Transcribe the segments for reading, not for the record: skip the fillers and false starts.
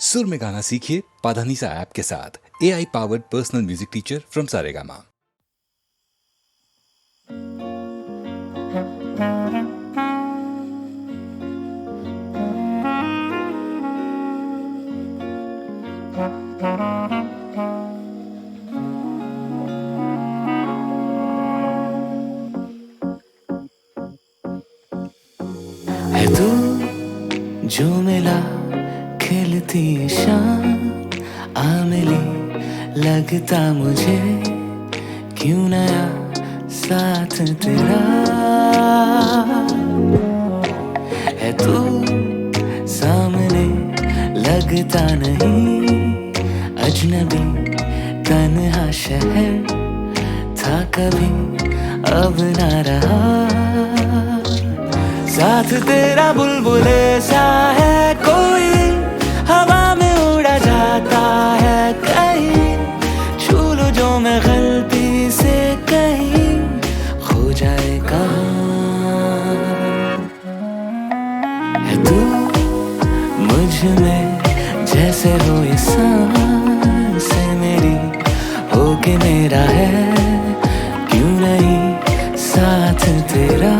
सुर में गाना सीखिए पाधानीसा ऐप के साथ। AI powered personal music teacher from Saregama. है तू जो मिला खिलती शाम, आ मिली लगता मुझे क्यों नया साथ तेरा। है तू सामने लगता नहीं, अजनबी तन्हा शहर था कभी अब ना रहा। साथ तेरा बुलबुले सा है कोई, हवा में उड़ा जाता है कहीं। छू लो जो मैं गलती से कहीं, खो जाए कहाँ। है तू मुझ में जैसे हो ये सांसें मेरी, हो के मेरा है क्यों नहीं साथ तेरा।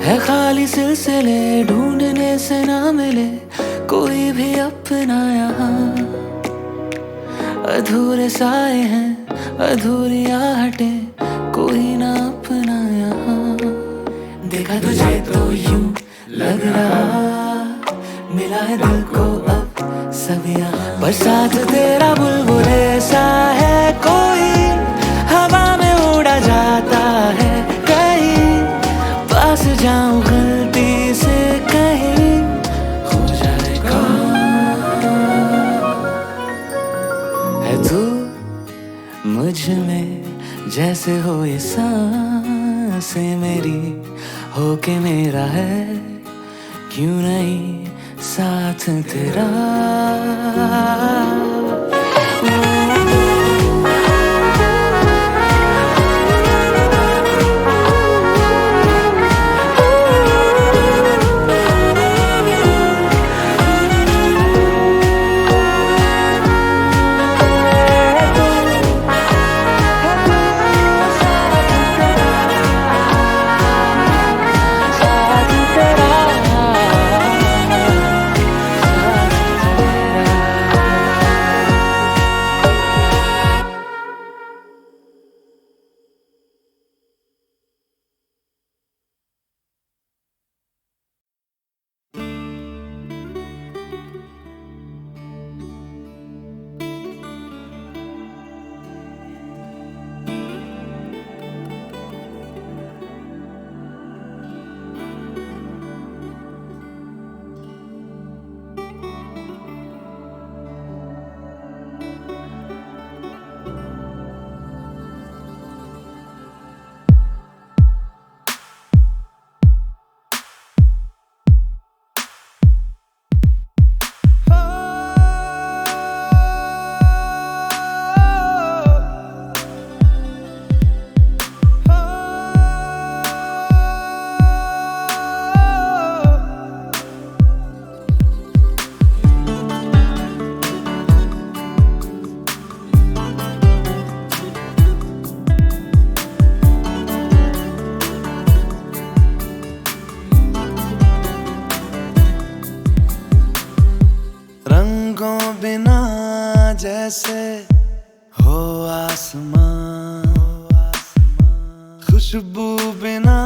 है खाली सिलसिले ढूंढने से ना मिले कोई भी अपना यहाँ। अधूरे साए हैं अधूरी आहटें, कोई ना अपना यहाँ। देखा तुझे तो यूं लग रहा मिला है दिल को अब सब यहाँ। बरसात तेरा बुलबुले सा है कोई, हवा में उड़ा जाता है कहीं। पास जाऊं गलती से कहीं, खो जाए कहाँ। है तू मुझ में जैसे हो ये सांसें मेरी, हो के मेरा है क्यों नहीं साथ तेरा। बिना जैसे हो आसमां, खुशबू बिना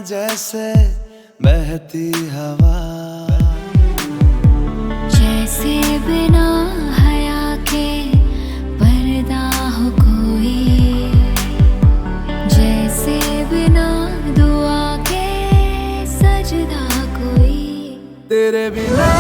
जैसे बहती हवा। जैसे बिना हया के पर्दा हो कोई, जैसे बिना दुआ के सजदा कोई। तेरे बिना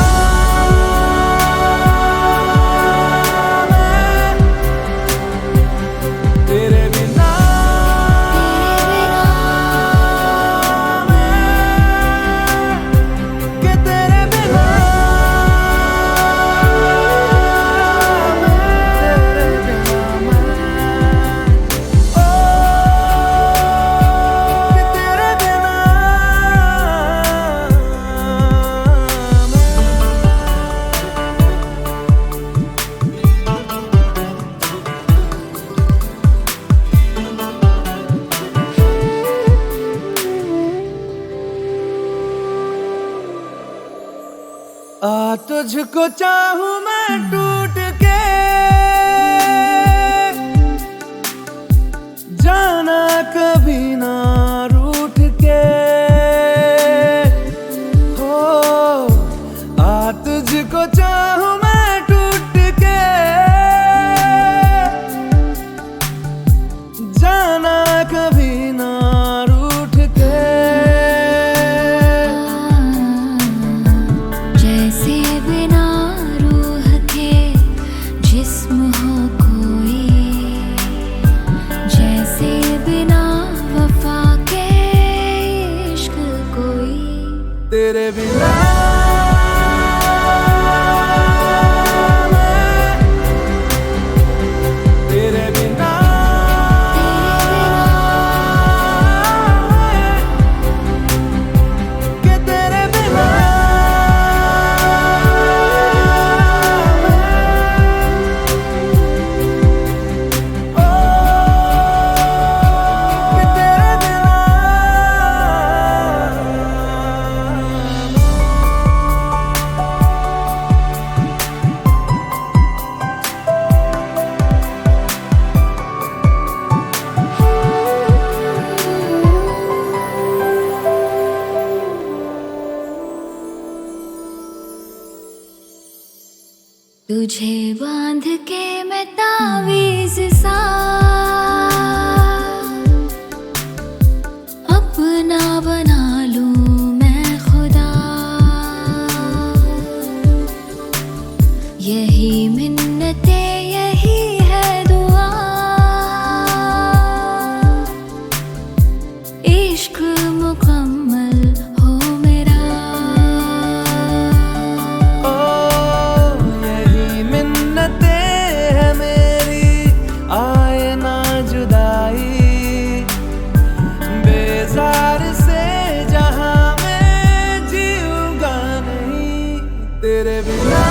आ तुझको चाहूं मैं टूट के, जाना कभी ना रूठ के। हो आ तुझको चाहूं मैं टूट के, जाना कभी ना रूठ के। जैसे बिना रूह के जिस्म हो कोई, जैसे बिना वफा के इश्क कोई। तेरे बिना तेरे बिना के तेरे बिना ओ के तेरे बिना। तुझे बांध के मैं तावीज़ सा अपना बना लूं मैं खुदा। यही मिन्नते यही है दुआ, इश्क मुकम्मल हो मेरा। ओ यही मिन्नते है मेरी, आए ना जुदाई। बेजार से जहां मैं जीऊंगा नहीं तेरे बिना।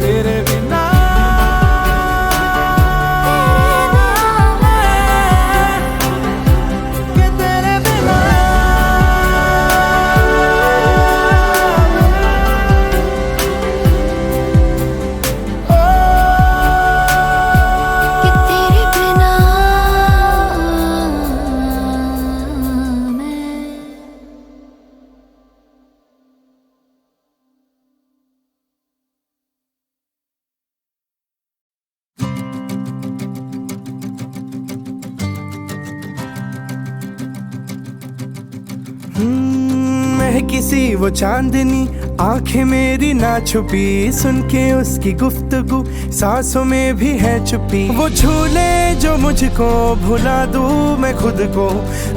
तेरे बिना के तेरे बिना ओ कि तेरे बिना मैं। मैं किसी वो चांदनी, आंखें मेरी ना छुपी। सुन के उसकी गुफ्तगू सांसों में भी है छुपी। वो झूले जो मुझको भुला दूं मैं खुद को,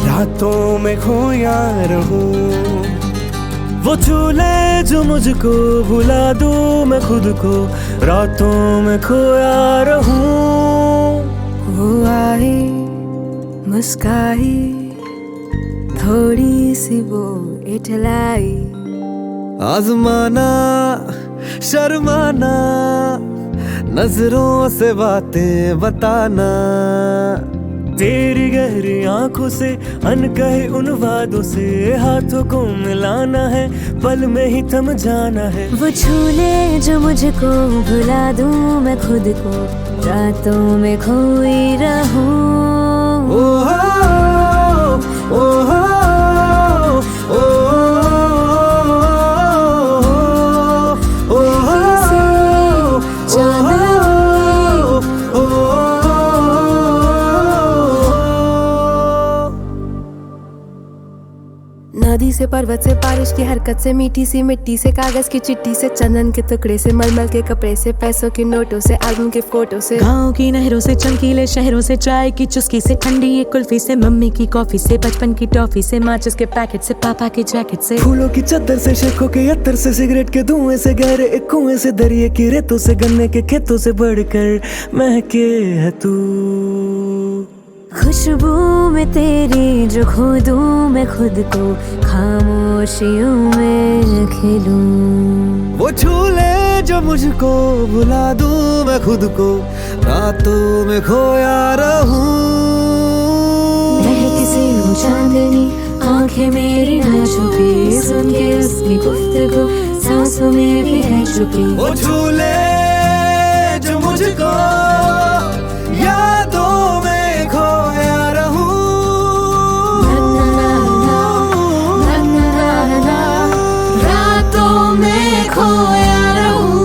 रातों में खोया रहूं। वो झूले जो मुझको भुला दूं मैं खुद को, रातों में खोया रहूं। वो आई मुस्काई, थोड़ी सी वो इठलाई। आजमाना शर्माना, नजरों से बातें बताना। तेरी गहरी आंखों से अनकहे उन वादों से, हाथों को मिलाना है पल में ही थम जाना है। वो झूले जो मुझको भुला दूं मैं खुद को, रातों में खोई रहूं। ओ हो, ओ हो, ओ नदी से पर्वत से बारिश की हरकत से, मीठी सी मिट्टी से कागज की चिट्ठी से, चंदन के टुकड़े से, मलमल के कपड़े से, पैसों के नोटों से, एल्बम के फोटो से, गाँव की नहरों से, चमकीले शहरों से, चाय की चुस्की से, ठंडी एक कुल्फी से, मम्मी की कॉफी से, बचपन की टॉफी से, माचिस के पैकेट से, पापा की जैकेट से, फूलों की चादर से, शेखों के अत्तर से, सिगरेट के धुएं से, गहरे एक कुएं से, दरिए की रेतों से, गन्ने के खेतों से बढ़कर महके है तू। खुशबू में तेरी जो खो दूं मैं खुद को, खामोशियों में खिलूं। वो झूले जो मुझको भुला दूं मैं खुद को, रातों में खोया रहूं। मैं किसी चांदनी आंखें मेरी ना छुपी सुन के उसकी गुफ्तगू सांसों में भी है छुपी वो झूले जो मुझको यादों में खोया रहूं रातों में खोया रहूं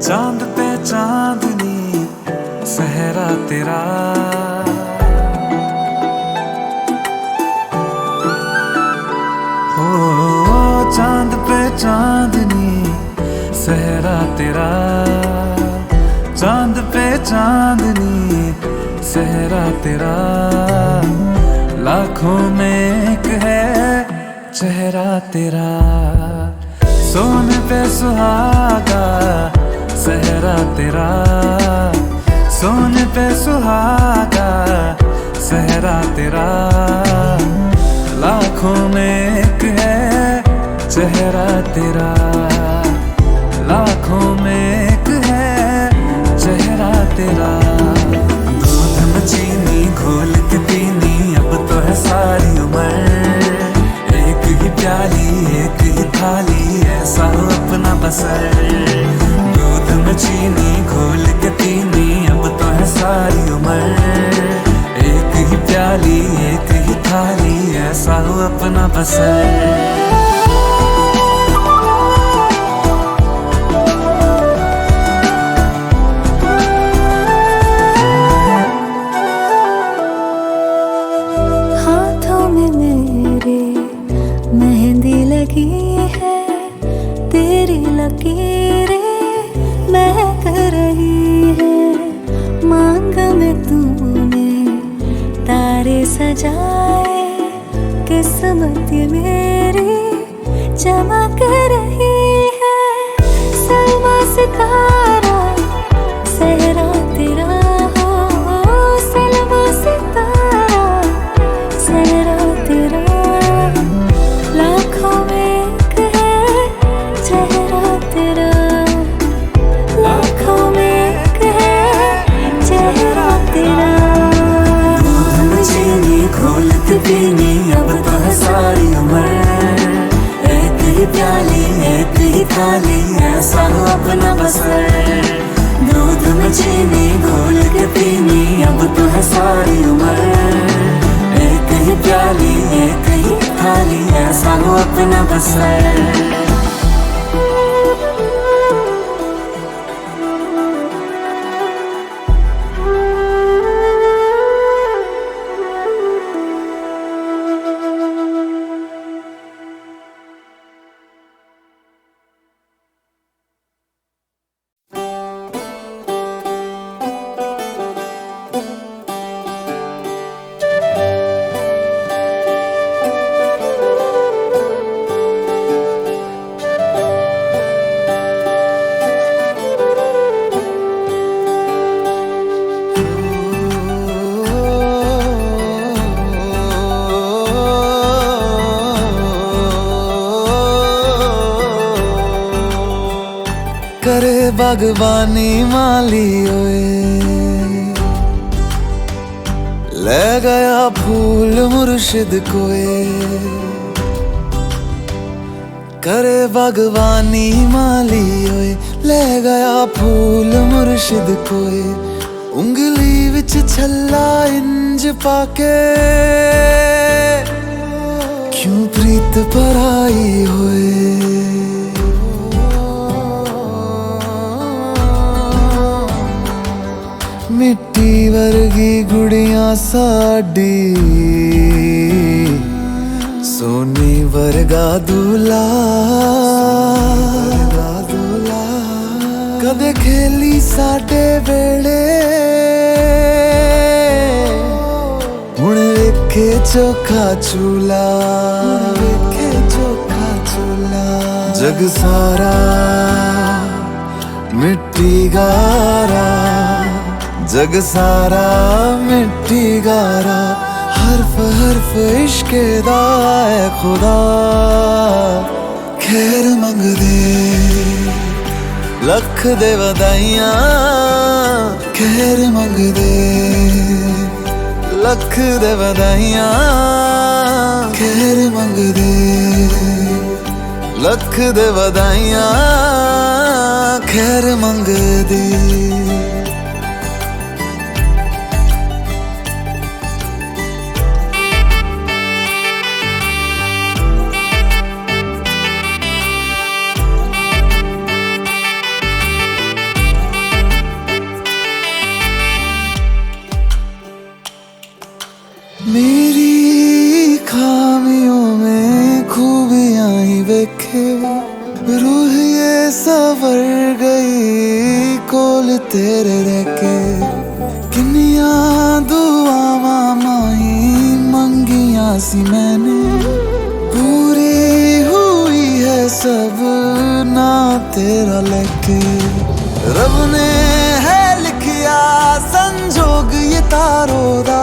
चांद पे चांदनी सहरा तेरा हो चांद पे चांदनी सहरा तेरा चांद पे चांदनी सहरा तेरा लाखों में एक है चेहरा तेरा सोने पे सुहागा सहरा तेरा सोने पे सुहागा सहरा तेरा लाखों में एक है चेहरा तेरा लाखों में एक है चेहरा तेरा दूध में चीनी घोल के पीनी अब तो है सारी उम्र एक ही प्याली एक ही थाली ऐसा हो अपना बसर दूध में चीनी घोल के पीनी अब तो है सारी उम्र एक ही प्याली एक ही थाली ऐसा हो अपना बसर हाथों में मेरे मेहंदी लगी है तेरी लकीरें महक रही है मांग में तूने तारे सजाए किस्मत ये मेरी चमक रही है सलमा सितारा सहरा तेरा हो सलमा सितारा सहरा तेरा लाखों में एक है चेहरा तेरा लाखों में एक है चेहरा तेरा दूध में चीनी घोल के पीनी अब तो है सारी उम्र एक ही प्याली एक ही थाली ऐसा हो अपना बसर दूध में चीनी घोल के पीनी अब तो है सारी उम्र एक ही प्याली एक ही थाली ऐसा हो अपना बसर करे बागबानी माली ओए ले गया फूल मुर्शिद कोए करे बागबानी माली ओए ले गया फूल मुर्शिद कोए उंगली विच छल्ला इंज पाके क्यों प्रीत पराई होए मिट्टी वर्गी गुड़ियां साडी सोनी वर्गा दूल्हा कदे खेली साडे वेड़े हुण वेखे चोखा चूल्हा जग सारा मिट्टी गारा जग सारा मिट्टी गारा हरफ हरफ इश्क दा ऐ खुदा खैर मंग दे लख दे वदाइयां खैर मंग दे लख दे वदाइयां खैर मंग दे लख दे वदाइयां खैर मंग दे मेरी खामियों में खूबियां ही देखे रूह ये सवर गई कोल तेरे रखे किन्निया दुआवां माही मंगियां सी मैंने पूरी हुई है सब ना तेरा लेके रब ने है लिखिया संजोग ये तारों दा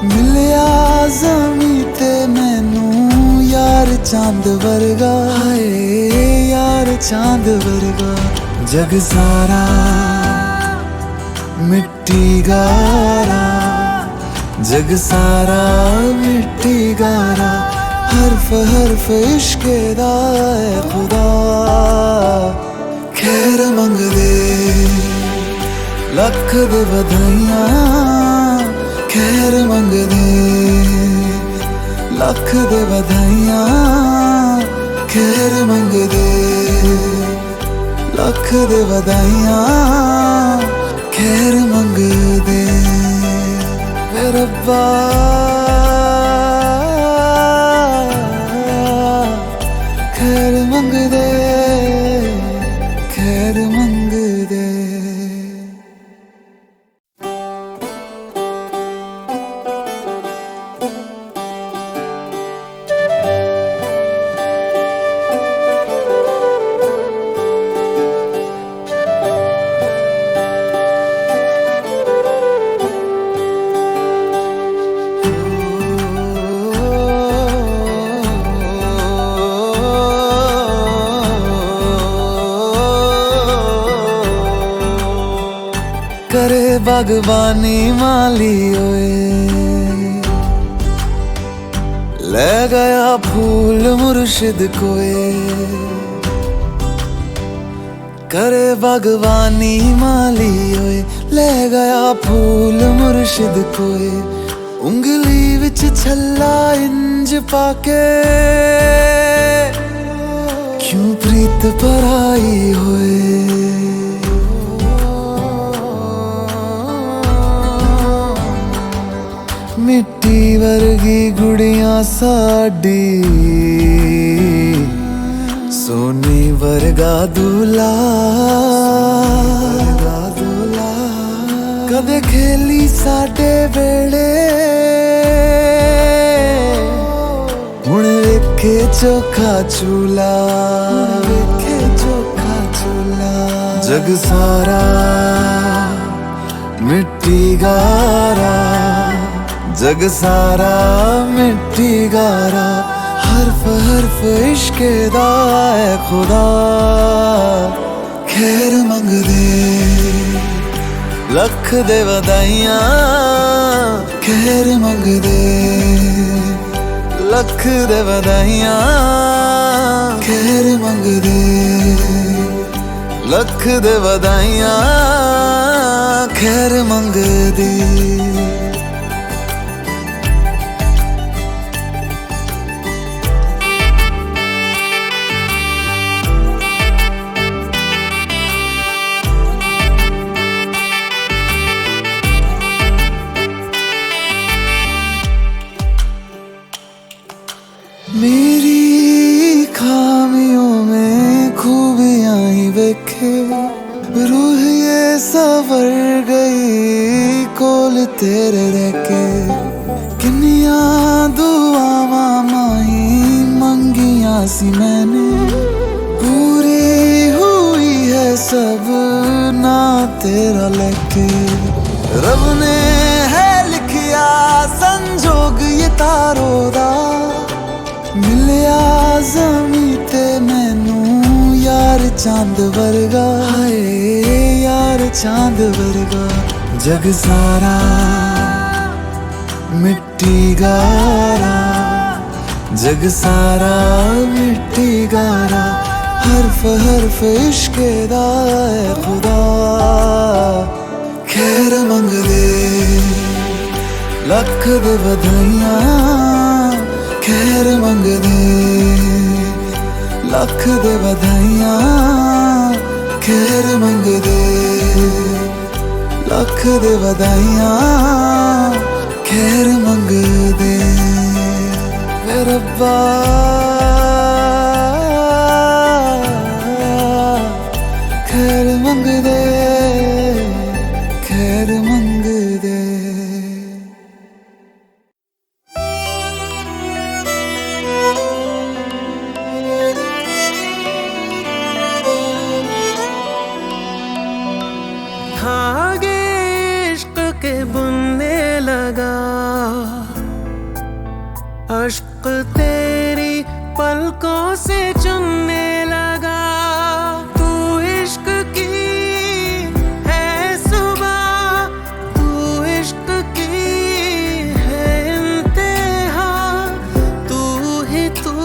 मिलिया ज़मीं ते मैनू यार चांद वर्गा हाय यार चांद वर्गा जग सारा मिट्टी गारा जग सारा मिट्टी गारा हरफ हरफ इश्क दा ऐ खुदा खैर मंग दे लख दे वधाइयां खैर मंग दे लख दे वधाइयां खैर मंग दे लख दे वधाइयां खैर मंग दे वे रब्बा खैर मंग दे खैर मंग दे करे बागबानी माली ओए ले गया फूल मुर्शिद कोए करे बागबानी माली ओए ले गया फूल मुर्शिद कोए उंगली विच छल्ला इंज पाके क्यों प्रीत पराई होए मिट्टी वर्गी गुड़ियां साडी सोनी वर्गा दूल्हा कदे खेली साडे वेड़े हुण वेखे चोखा चूल्हा वेखे चोखा चूल्हा जग सारा मिट्टी गारा जग सारा मिट्टी गारा हरफ हरफ इश्क दा ऐ खुदा खैर मंग दे लख दे वदाइयां खैर मंग दे लख दे वदाइयां खैर मंग दे लख दे वदाइयां खैर मंग दे मेरी खामियों में खूबियां ही देखे रूह ये सवर गई कोल तेरे रखे किन्निया दुआवां माही मंगियां सी मैंने पूरी हुई है सब रब ने है लिखिया संजोग ये तारो दा मिलिया ज़मीं ते मैनू यार चांद वर्गा हाय यार चांद वर्गा जग सारा मिट्टी गारा जग सारा मिट्टी गारा हरफ हरफ इश्के दा ऐ खुदा खैर मंगदे लख दे बधाइयां खैर मंगदे लख दे बधाइयां खैर मंगदे लख दे बधाइयां खैर मंगदे वे रब्बा खैर मंगदे खैर मंगदे धागे इश्क के बुनने लगा अश्क तेरी पलकों से चुनने लगा तू इश्क की है सुबह तू इश्क की है इंतहा तू ही तू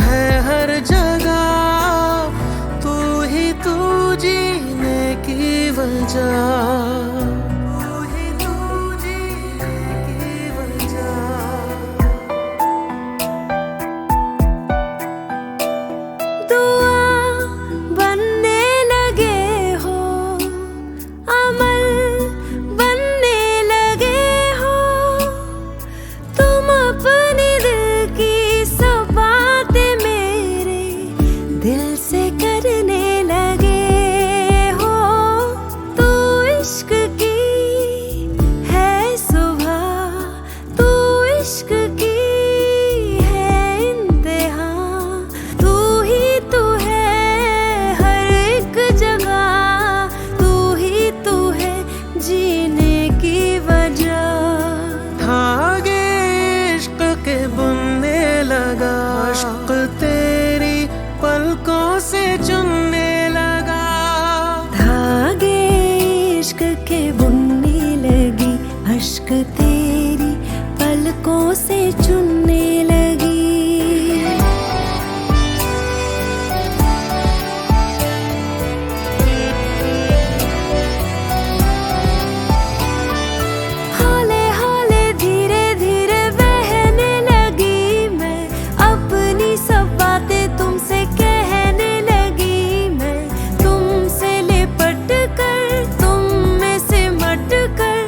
है हर जगह तू ही तू जीने की वजह तेरी पलकों से चुनने लगी हौले हौले धीरे धीरे बहने लगी मैं अपनी सब बातें तुमसे कहने लगी मैं तुमसे लिपट कर तुम में से मट कर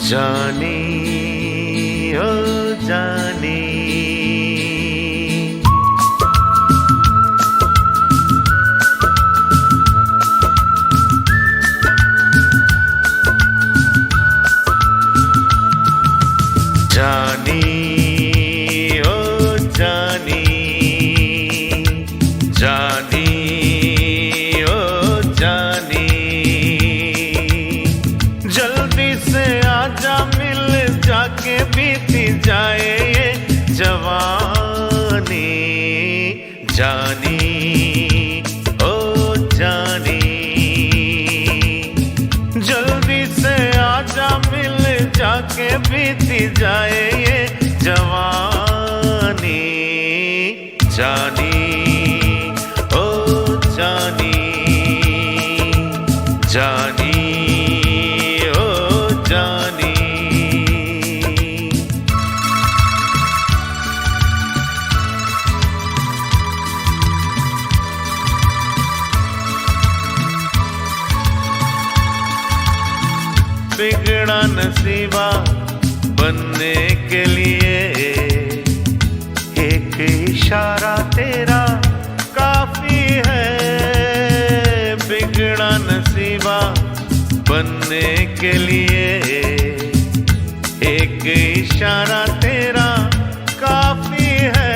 जाने ओ जाने जाने ओ जाने जाने ओ जाने जल्दी से आजा मिल जाके बीती जाए ये जवानी जानी ओ जानी जल्दी से आजा मिल जाके बीती जाए ये जवानी जानी ओ जानी जानी ओ जानी बिगड़ा नसीबा बनने के लिए एक इशारा तेरा काफी है। बिगड़ा नसीबा बनने के लिए एक इशारा तेरा काफी है।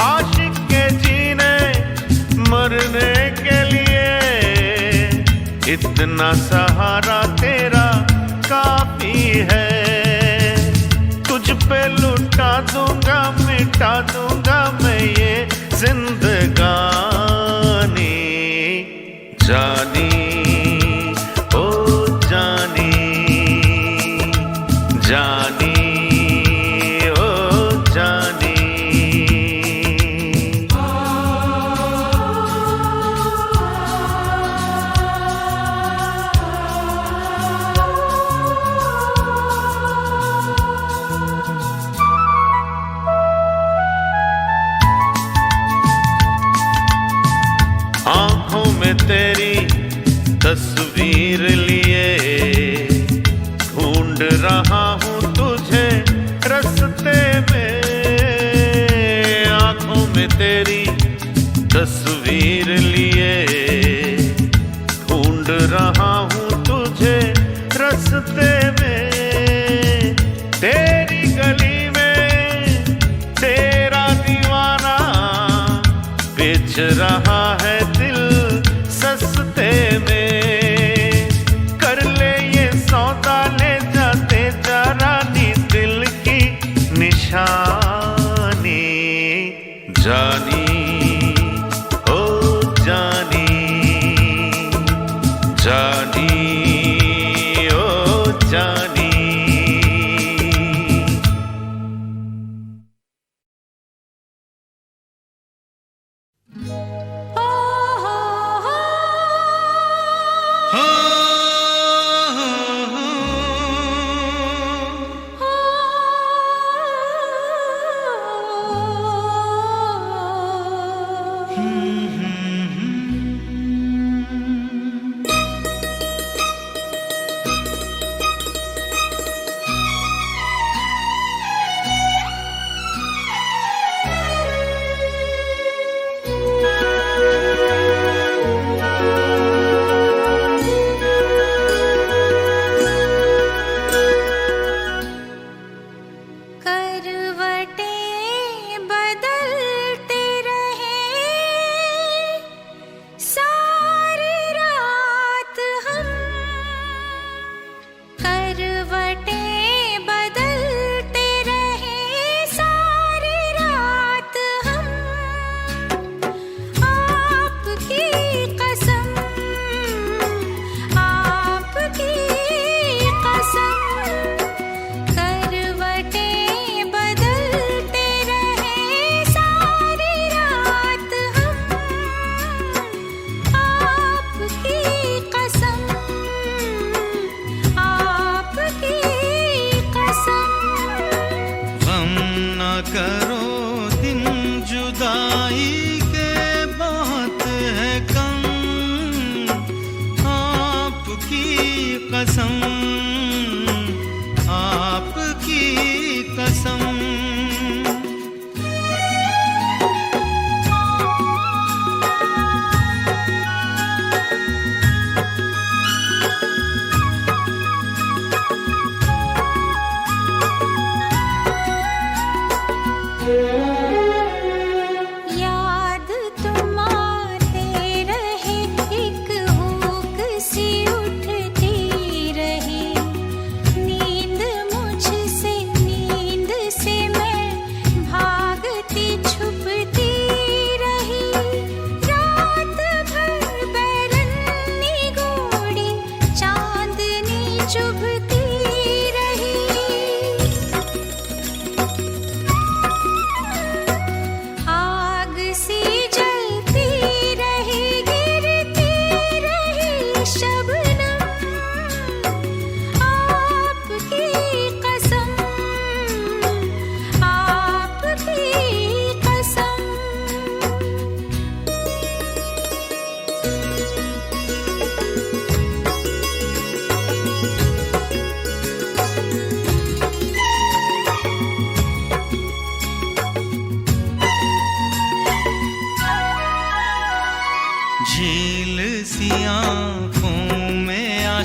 आशिक के जीने मरने के लिए इतना सहारा तेरा काफी है। तुझ पे लुटा दूंगा मिटा दूंगा मैं ये जिंदगानी। जानी ओ जानी, जानी ओ जानी। आँखों में तेरी तस्वीर लिए ढूंढ रहा हूँ तुझे रस्ते में। आँखों में तेरी तस्वीर लिए ढूंढ रहा हूँ तुझे रस्ते में। तेरी गली में तेरा दीवाना बेच रहा है दिल सस्ते में। कर ले ये सौदा ले जाते जा रानी दिल की निशानी। जानी ओ जानी, जानी ओ जानी।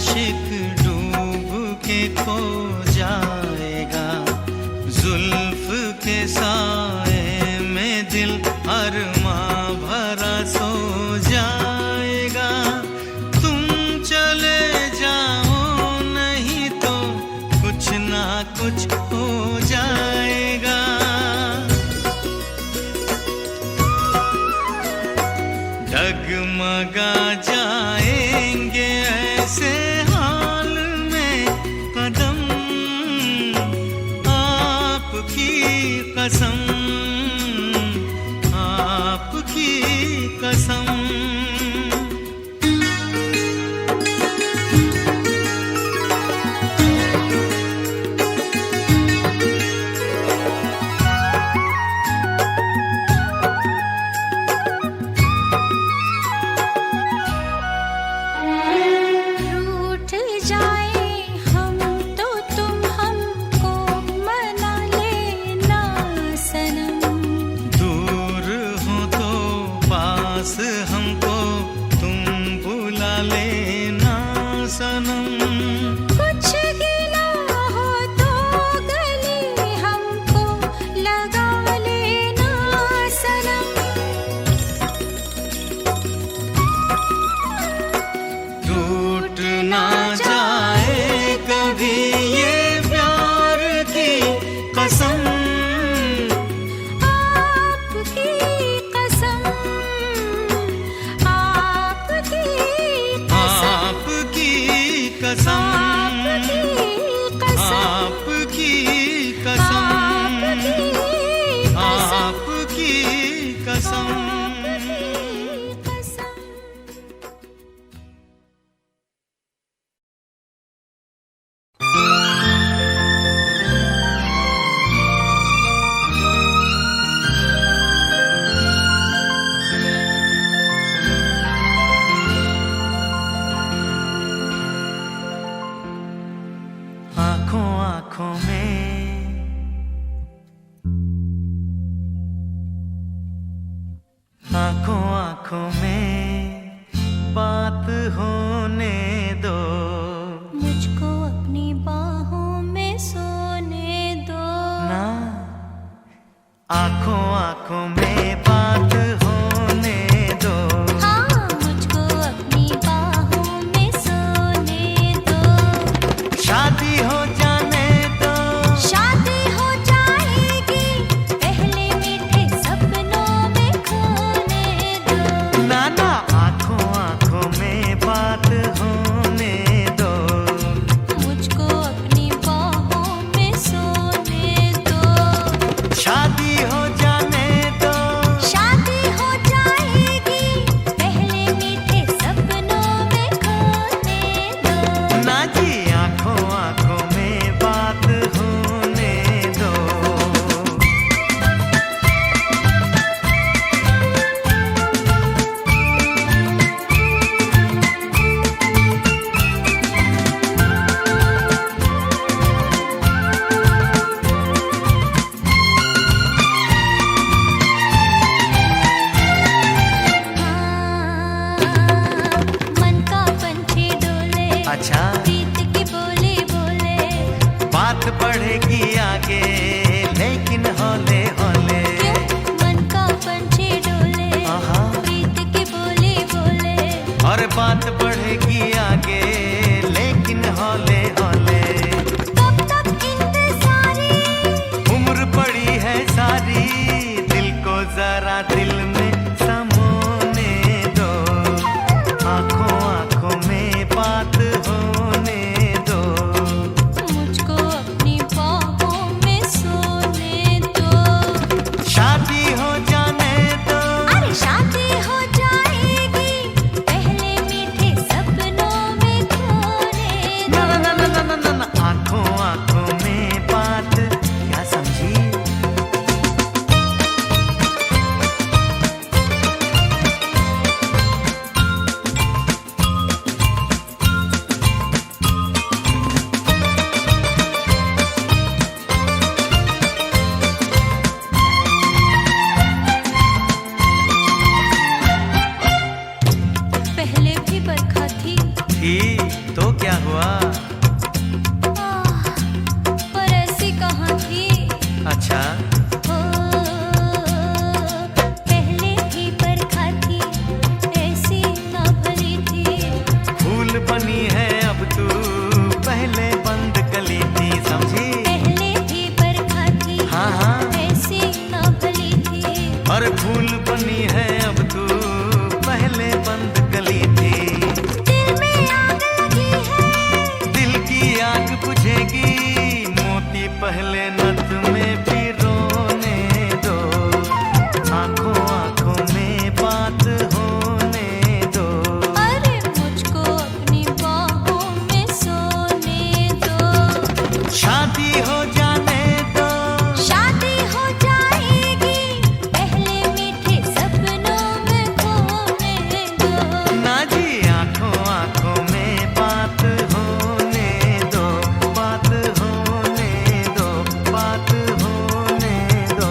आशिक डूब के खो जाएगा, जुल्फ के साए में दिल अरमां भरा सो जाएगा। तुम चले जाओ नहीं तो कुछ ना कुछ हो जाएगा। डगमगा जाएंगे ऐसे हाल में कदम, आपकी कसम, आपकी कसम। रूठ जाए हम तो तुम हमको मना लेना सनम। दूर हो तो पास हमको तुम बुला लेना सनम। कुछ गिला हो तो गले हमको लगा लेना सनम। टूट ना जाए कभी ये प्यार की कसम, आपकी कसम, आपकी कसम, आपकी कसम, आपकी आपकी कसम, कसम, आपकी आपकी कसम, कसम। कसम। आँखों आँखों में, आँखों आँखों में बात होने दो। मुझको अपनी बाहों में सोने दो। ना आँखों आँखों में बात होने दो। हाँ, मुझको अपनी बाहों में सोने दो। शादी हो जाने दो। शादी हो जाएगी पहले मीठे सपनों में खोने दो। ना ना आँखों आँखों में बात होने दो। मुझको अपनी बाहों में सोने दो। शादी हो जाने दो। शादी हो जाएगी पहले मीठे सपनों में खोने दो। ना जी आँखों आँखों में बात होने दो। मन का पंछी डोले, अच्छा प्रीत की बोली बोले। बात बढ़ेगी आगे लेकिन हौले हौले। क्यों मन का पंछी डोले, आहा। प्रीत की बोली बोले। और बात बढ़ेगी आगे लेकिन हौले हौले। कब तक इंतज़ारी, उम्र पड़ी है सारी, दिल को जरा दिल में समोने दो। आँखों आँखों में बात होने दो। मुझको अपनी बाहों में सोने दो। शादी हो जाने दो। अरे शादी हो जाएगी पहले मीठे तो क्या हुआ? पर ऐसी कहाँ थी? अच्छा, पहले भी बरखा थी, ऐसी ना भली थी। फूल बनी है अब तू, पहले बंद कली थी, समझी? पहले भी बरखा थी, हाँ हाँ, ऐसी ना भली थी। और फूल बनी है अब तू, पहले बंद कली थी। दिल में आग लगी है, दिल की आग बुझेगी, मोती पहले नथ में पिरोने दो। आंखों आंखों में बात होने दो। अरे मुझको अपनी बाहों में सोने दो। शादी हो जाने दो, शादी हो जाएगी, पहले मीठे सपनों में खोने दो। ना जी, आंखों आंखों में बात होने दो, बात होने दो, बात होने दो।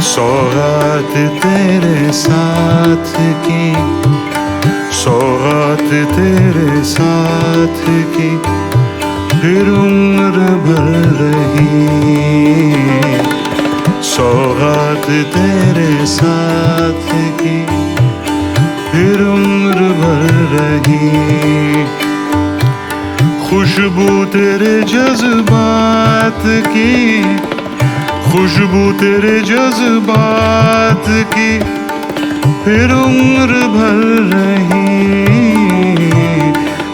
सौगात तेरे साथ की, सौगात तेरे साथ की, फिर उम्र भर रही। सौगात तेरे साथ की, फिर उम्र भर रही। खुशबू तेरे जज्बात की, खुशबू तेरे जज्बात की, फिर उम्र भर रही।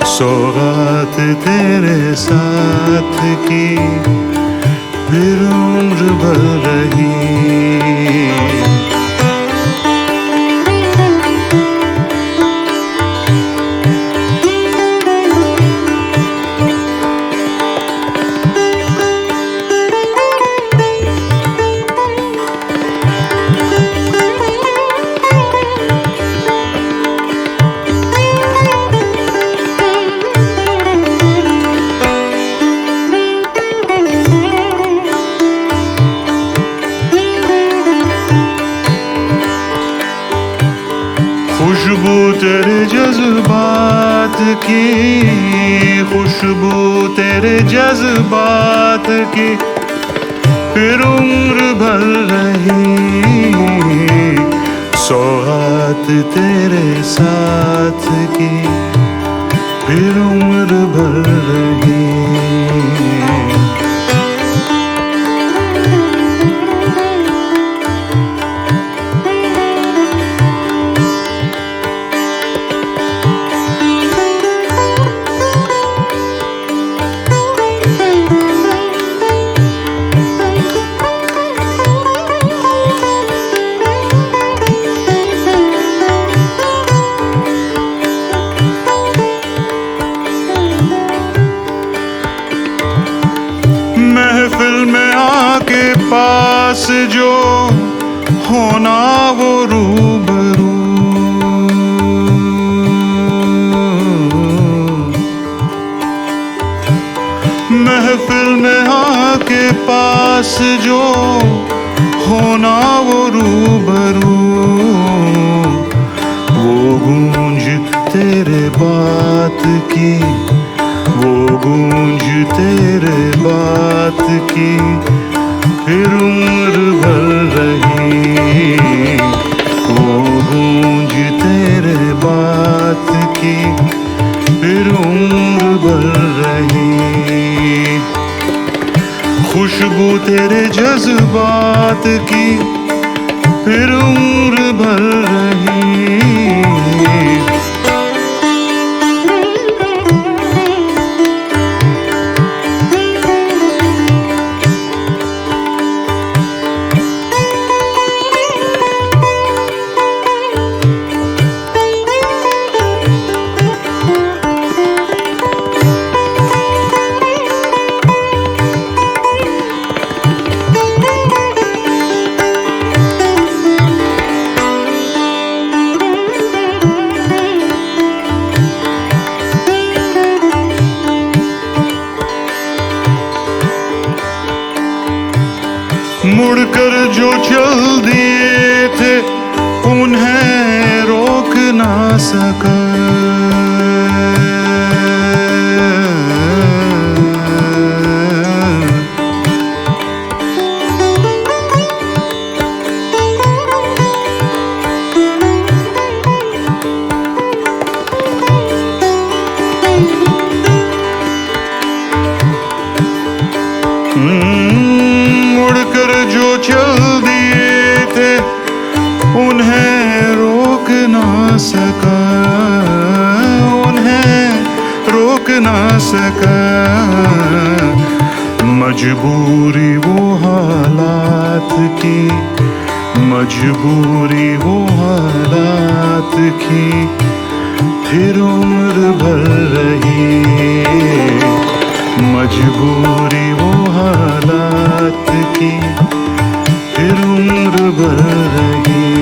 सौगात तेरे साथ की, फिर उम्र भर रही। खुशबू तेरे जज्बात की, खुशबू तेरे जज्बात की, फिर उम्र भर रही। सौगात तेरे साथ की, फिर उम्र भर रही। महफिल में आके पास जो होना वो रूबरू, महफिल में आके पास जो होना वो रूबरू, वो की, वो गूंज तेरे बात की फिर उम्र भर रही। वो गूंज तेरे बात की फिर उम्र भर रही। खुशबू तेरे जज्बात की फिर उम्र भर रही। मुड़कर जो चल दिए थे उन्हें रोक ना सका। मुड़कर जो चल दिए थे उन्हें रोक ना सका, उन्हें रोक ना सका। मजबूरी वो हालात की, मजबूरी वो हालात की फिर उम्र भर रही। मजबूरी वो हालात की फिर उम्र भर रही।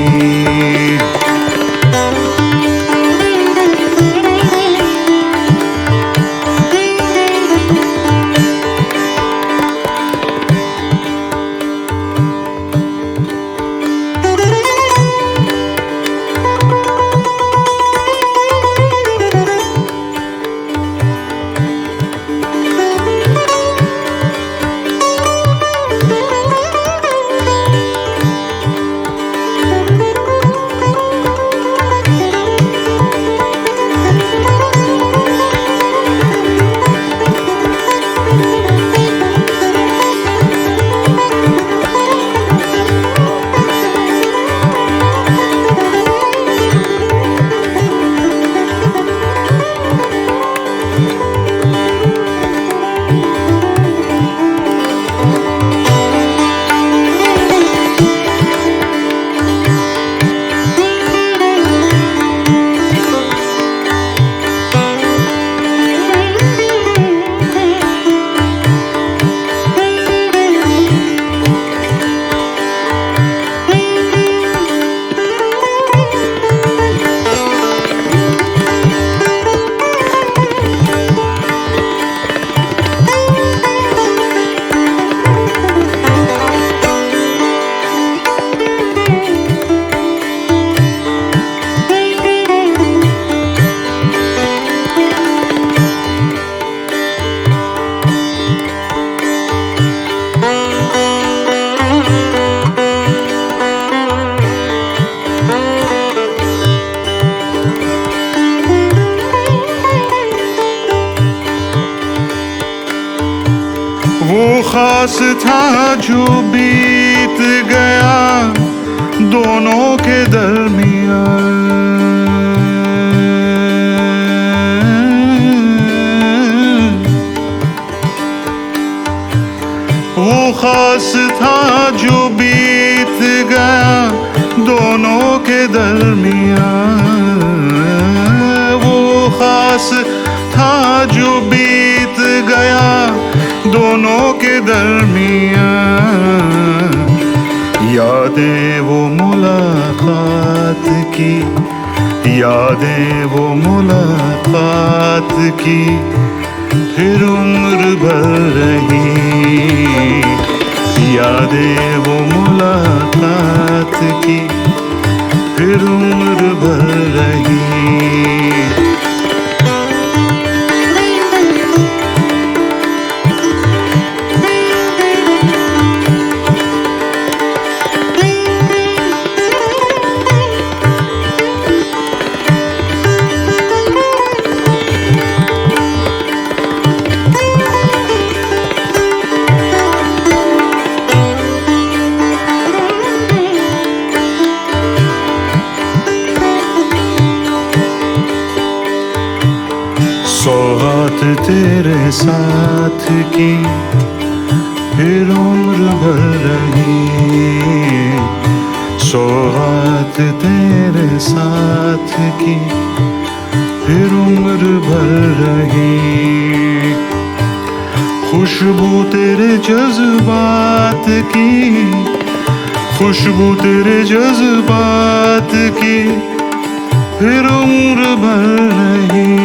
वो खास था जो बीत गया दोनों के दरमियान। वो खास था जो बीत गया दोनों के दरमियान। वो खास था जो बीत गया दोनों के दरमियान। यादें वो मुलाकात की, यादें वो मुलाकात की फिर उम्र भर रही। यादें वो मुलाकात की फिर उम्र भर रही। सौगात तेरे साथ की फिर उम्र भर रही, सौगात तेरे साथ की फिर उम्र भर रही। खुशबू तेरे जज्बात की, खुशबू तेरे जज्बात की फिर उम्र भर रही।